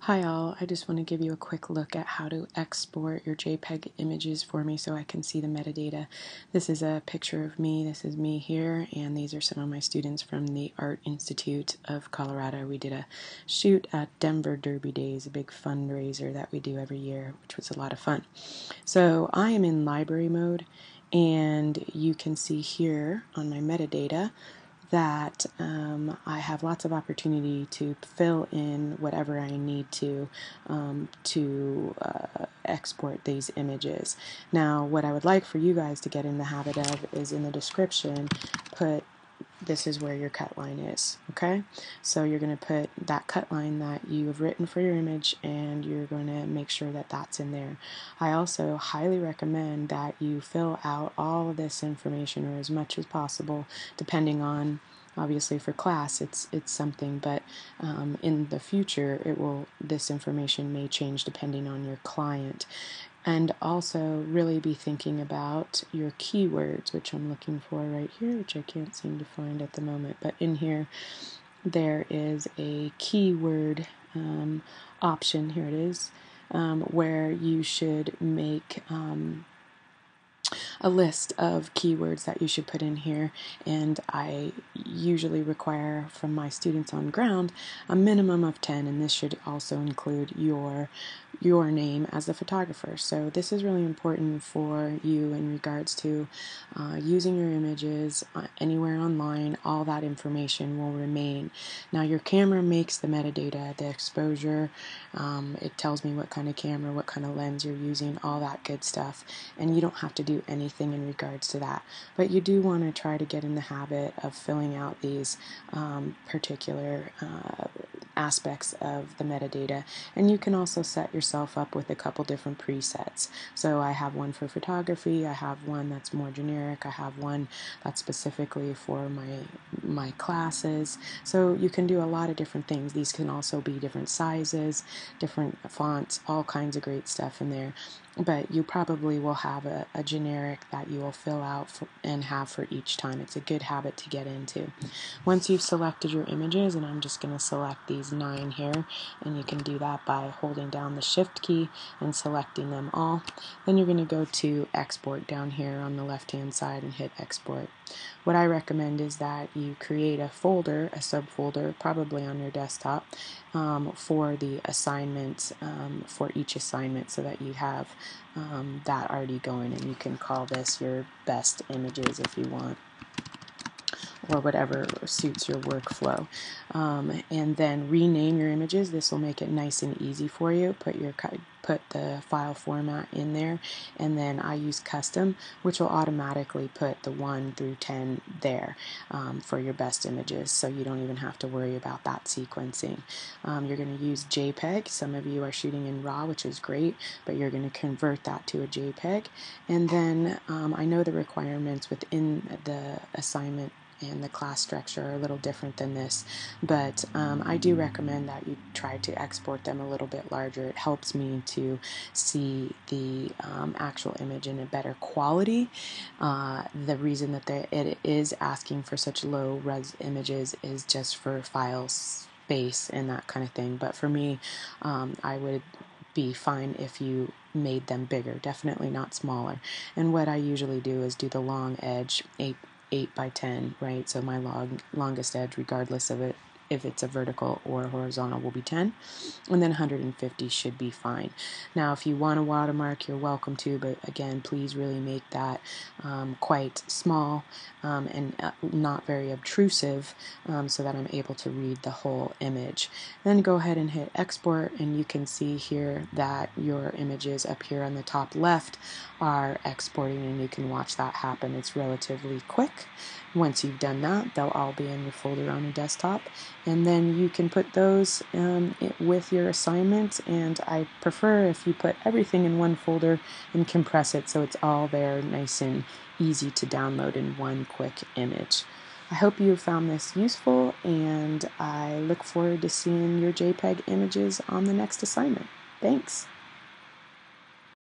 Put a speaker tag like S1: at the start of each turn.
S1: Hi all, I just want to give you a quick look at how to export your JPEG images for me so I can see the metadata. This is a picture of me, this is me here, and these are some of my students from the Art Institute of Colorado. We did a shoot at Denver Derby Days, a big fundraiser that we do every year, which was a lot of fun. So I am in library mode, and you can see here on my metadata that I have lots of opportunity to fill in whatever I need to export these images. Now, what I would like for you guys to get in the habit of is in the description, put this is where your cut line is, okay? So you're going to put that cut line that you have written for your image, and you're going to make sure that that's in there. I also highly recommend that you fill out all of this information, or as much as possible, depending on, obviously for class it's something, but in the future this information may change depending on your client. And also really be thinking about your keywords, which I'm looking for right here, which I can't seem to find at the moment. But in here, there is a keyword option. Here it is, where you should make a list of keywords that you should put in here, and I usually require from my students on ground a minimum of 10, and this should also include your name as the photographer. So this is really important for you in regards to using your images anywhere online. All that information will remain. Now your camera makes the metadata, the exposure, it tells me what kind of camera, what kind of lens you're using, all that good stuff, and you don't have to do anything in regards to that, but you do want to try to get in the habit of filling out these particular aspects of the metadata. And you can also set yourself up with a couple different presets. So I have one for photography, I have one that's more generic, I have one that's specifically for my classes. So you can do a lot of different things. These can also be different sizes, different fonts, all kinds of great stuff in there. But you probably will have a generic that you will fill out and have for each time. It's a good habit to get into. Once you've selected your images, and I'm just going to select these 9 here, and you can do that by holding down the Shift key and selecting them all. Then you're going to go to Export down here on the left hand side and hit Export. What I recommend is that you create a folder, a subfolder, probably on your desktop, for the assignments, for each assignment, so that you have that already going, and you can call this your best images if you want, or whatever suits your workflow. And then rename your images. This will make it nice and easy for you. Put the file format in there, and then I use custom, which will automatically put the 1 through 10 there for your best images, so you don't even have to worry about that sequencing. You're going to use JPEG. Some of you are shooting in RAW, which is great, but you're going to convert that to a JPEG. And then I know the requirements within the assignment and the class structure are a little different than this, but I do recommend that you try to export them a little bit larger. It helps me to see the actual image in a better quality. The reason that it is asking for such low res images is just for file space and that kind of thing, but for me, I would be fine if you made them bigger, definitely not smaller. And what I usually do is do the long edge, 8 by 10, right? So my longest edge, regardless of it, if it's a vertical or horizontal, will be 10, and then 150 should be fine. Now, if you want a watermark, you're welcome to, but again, please really make that quite small and not very obtrusive, so that I'm able to read the whole image. Then go ahead and hit export, and you can see here that your images up here on the top left are exporting, and you can watch that happen. It's relatively quick. Once you've done that, they'll all be in your folder on your desktop, and then you can put those with your assignments. And I prefer if you put everything in one folder and compress it so it's all there nice and easy to download in one quick image. I hope you found this useful, and I look forward to seeing your JPEG images on the next assignment. Thanks.